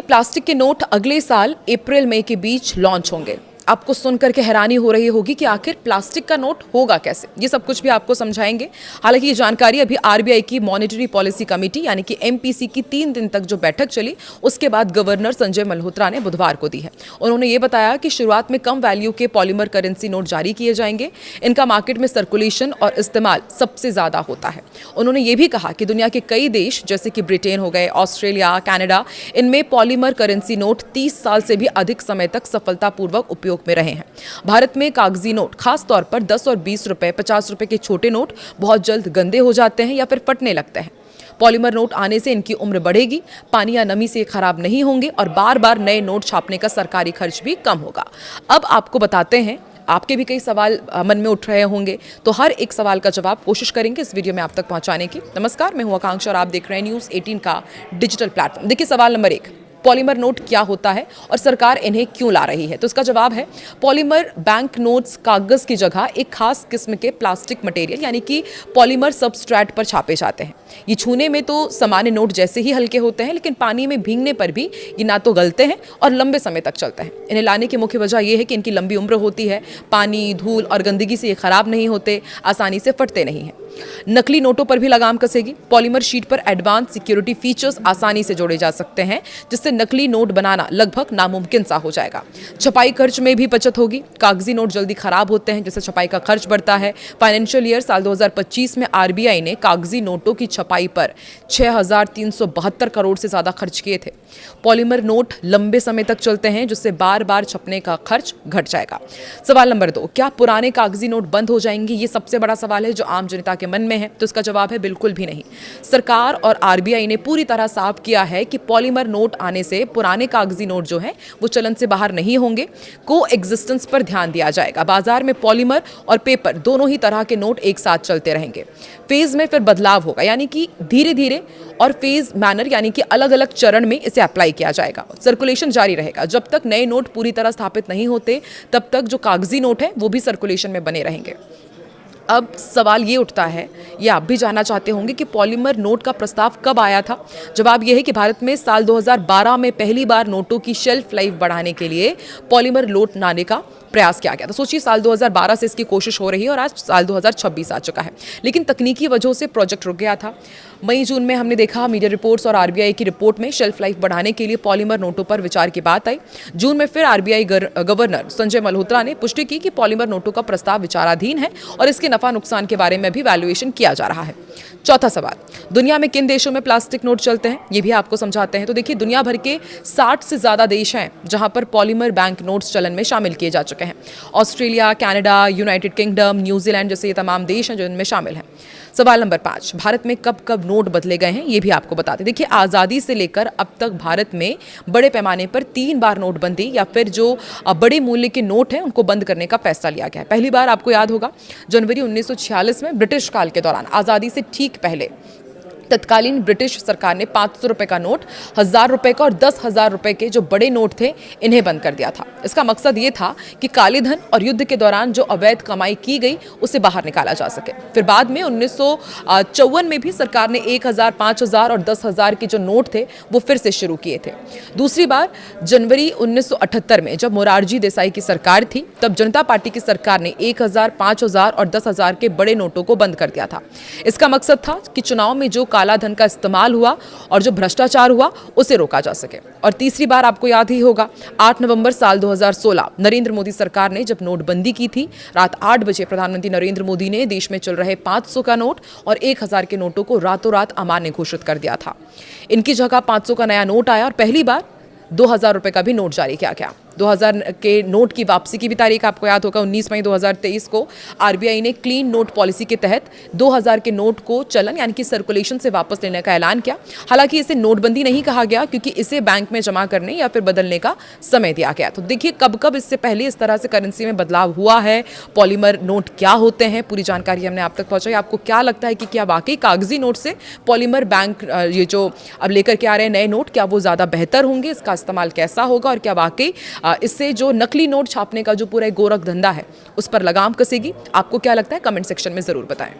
Plastic के note अगले साल अप्रैल मई के बीच लॉन्च होंगे। आपको सुनकर के हैरानी हो रही होगी कि आखिर प्लास्टिक का नोट होगा कैसे। ये सब कुछ भी आपको समझाएंगे। हालांकि ये जानकारी अभी आरबीआई की मॉनेटरी पॉलिसी कमेटी यानी कि एमपीसी की 3 दिन तक जो बैठक चली, उसके बाद गवर्नर संजय मल्होत्रा ने बुधवार को दी है। उन्होंने ये बताया कि शुरुआत में कम वैल्यू के पॉलीमर करेंसी नोट जारी किए जाएंगे। इनका मार्केट में सर्कुलेशन और इस्तेमाल सबसे ज्यादा होता है। उन्होंने ये भी कहा कि दुनिया के कई देश जैसे कि ब्रिटेन हो गए, ऑस्ट्रेलिया, कनाडा, इनमें पॉलीमर करेंसी नोट 30 साल से भी अधिक समय तक सफलतापूर्वक उपयोग में रहे हैं। भारत में कागजी नोट, खास तौर पर 10 और 20 रुपए, 50 रुपए के छोटे नोट बहुत जल्द गंदे हो जाते हैं या फिर फटने लगते हैं। पॉलीमर नोट आने से इनकी उम्र बढ़ेगी, पानी या नमी से खराब नहीं होंगे और बार बार नए नोट छापने का सरकारी खर्च भी कम होगा। अब आपको बताते हैं, आपके भी कई सवाल मन में उठ रहे होंगे, तो हर एक सवाल का जवाब कोशिश करेंगे इस वीडियो में आप तक पहुंचाने की। नमस्कार, मैं हूं आकांक्षा और आप देख रहे हैं न्यूज़ 18 का डिजिटल प्लेटफॉर्म। देखिए, सवाल नंबर 1, पॉलीमर नोट क्या होता है और सरकार इन्हें क्यों ला रही है? तो इसका जवाब है, पॉलीमर बैंक नोट्स कागज की जगह एक खास किस्म के प्लास्टिक मटेरियल यानी कि पॉलीमर सबस्ट्रेट पर छापे जाते हैं। ये छूने में तो सामान्य नोट जैसे ही हल्के होते हैं, लेकिन पानी में भीगने पर भी ये ना तो गलते हैं और लंबे समय तक चलते हैं। इन्हें लाने की मुख्य वजह यह है कि इनकी लंबी उम्र होती है, पानी, धूल और गंदगी से ये खराब नहीं होते, आसानी से फटते नहीं हैं। नकली नोटों पर भी लगाम कसेगी। पॉलीमर शीट पर एडवांस सिक्योरिटी फीचर्स आसानी से जोड़े जा सकते हैं, जिससे नकली नोट बनाना लगभग नामुमकिन सा हो जाएगा। छपाई खर्च में भी बचत होगी। कागजी नोट जल्दी खराब होते हैं, जिससे छपाई का खर्च बढ़ता है। फाइनेंशियल ईयर साल 2025 में आरबीआई ने कागजी नोटों की छपाई पर 6,372 करोड़ से ज्यादा खर्च किए थे। पॉलीमर नोट लंबे समय तक चलते हैं, जिससे बार बार छपने का खर्च घट जाएगा। सवाल नंबर 2, क्या पुराने कागजी नोट बंद हो जाएंगे? ये सबसे बड़ा सवाल है जो आम जनता के मन में है। तो इसका जवाब है, बिल्कुल भी नहीं। सरकार और आरबीआई ने पूरी तरह साफ किया है कि पॉलीमर नोट आने से पुराने कागजी नोट जो हैं वो चलन से बाहर नहीं होंगे। को एग्जिस्टेंस पर ध्यान दिया जाएगा। बाजार में पॉलीमर और पेपर दोनों ही तरह के नोट एक साथ चलते रहेंगे। फेज में फिर बदलाव होगा, यानी कि धीरे धीरे और फेज मैनर यानी कि अलग अलग चरण में इसे अप्लाई किया जाएगा। सर्कुलेशन जारी रहेगा। जब तक नए नोट पूरी तरह स्थापित नहीं होते, तब तक जो कागजी नोट है वो भी सर्कुलेशन में बने रहेंगे। अब सवाल ये उठता है, ये आप भी जानना चाहते होंगे कि पॉलीमर नोट का प्रस्ताव कब आया था। जवाब यह है कि भारत में साल 2012 में पहली बार नोटों की शेल्फ लाइफ बढ़ाने के लिए पॉलीमर नोट लाने का प्रयास किया गया। तो सोचिए, साल 2012 से इसकी कोशिश हो रही है और आज साल 2026 आ चुका है, लेकिन तकनीकी वजहों से प्रोजेक्ट रुक गया था। मई जून में हमने देखा मीडिया रिपोर्ट्स और आरबीआई की रिपोर्ट में शेल्फ लाइफ बढ़ाने के लिए पॉलीमर नोटों पर विचार की बात आई। जून में फिर आरबीआई गवर्नर संजय मल्होत्रा ने पुष्टि की कि पॉलीमर नोटों का प्रस्ताव विचाराधीन है और इसके नफा नुकसान के बारे में भी वैल्यूएशन किया जा रहा है। चौथा सवाल, दुनिया में किन देशों में प्लास्टिक नोट चलते हैं? ये भी आपको समझाते हैं। तो देखिए, दुनिया भर के 60 से ज्यादा देश हैं जहां पर पॉलीमर बैंक नोट्स चलन में शामिल किए जा चुके हैं। Australia, Canada, United kingdom, New Zealand जैसे ये तमाम देश हैं जो इनमें शामिल हैं। सवाल नंबर 5, भारत में कब कब नोट बदले गए हैं? ये भी आपको बताते हैं। देखिए, आज़ादी से लेकर अब तक भारत में बड़े पैमाने पर 3 बार नोटबंदी या फिर जो बड़े मूल्य के नोट हैं उनको बंद करने का फैसला लिया गया है। पहली बार आपको याद होगा जनवरी 1946 में, ब्रिटिश काल के दौरान, आज़ादी से ठीक पहले तत्कालीन ब्रिटिश सरकार ने 500 रुपए का नोट, 1000 रुपए का और 10,000 रुपए के जो बड़े नोट थे इन्हें बंद कर दिया था। इसका मकसद ये था कि काले धन और युद्ध के दौरान जो अवैध कमाई की गई उसे बाहर निकाला जा सके। फिर बाद में 1954 में भी सरकार ने 1000, 5000 और 10,000 के जो नोट थे वो फिर से शुरू किए थे। दूसरी बार जनवरी 1978 में जब मोरारजी देसाई की सरकार थी, तब जनता पार्टी की सरकार ने 1000, 5000 और 10,000 के बड़े नोटों को बंद कर दिया था। इसका मकसद था कि चुनाव में जो काला धन का इस्तेमाल हुआ और जो भ्रष्टाचार हुआ उसे रोका जा सके। और तीसरी बार आपको याद ही होगा, 8 नवंबर साल 2016 नरेंद्र मोदी सरकार ने जब नोटबंदी की थी। रात 8 बजे प्रधानमंत्री नरेंद्र मोदी ने देश में चल रहे 500 का नोट और 1000 के नोटों को रातों रात अमान्य घोषित कर दिया था। इनकी जगह 500 का नया नोट आया और पहली बार 2000 रुपए का भी नोट जारी किया गया। 2000 के नोट की वापसी की भी तारीख आपको याद होगा, 19 मई 2023 को आरबीआई ने क्लीन नोट पॉलिसी के तहत 2000 के नोट को चलन यानी कि सर्कुलेशन से वापस लेने का ऐलान किया। हालांकि इसे नोटबंदी नहीं कहा गया, क्योंकि इसे बैंक में जमा करने या फिर बदलने का समय दिया गया। तो देखिए, कब कब इससे पहले इस तरह से करेंसी में बदलाव हुआ है, पॉलीमर नोट क्या होते हैं, पूरी जानकारी हमने आप तक पहुंचाई। आपको क्या लगता है कि क्या वाकई कागजी नोट से पॉलीमर बैंक ये जो अब लेकर के आ रहे हैं नए नोट, क्या वो ज़्यादा बेहतर होंगे? इसका इस्तेमाल कैसा होगा और क्या वाकई इससे जो नकली नोट छापने का जो पूरा गोरख धंधा है उस पर लगाम कसेगी? आपको क्या लगता है? कमेंट सेक्शन में जरूर बताएं।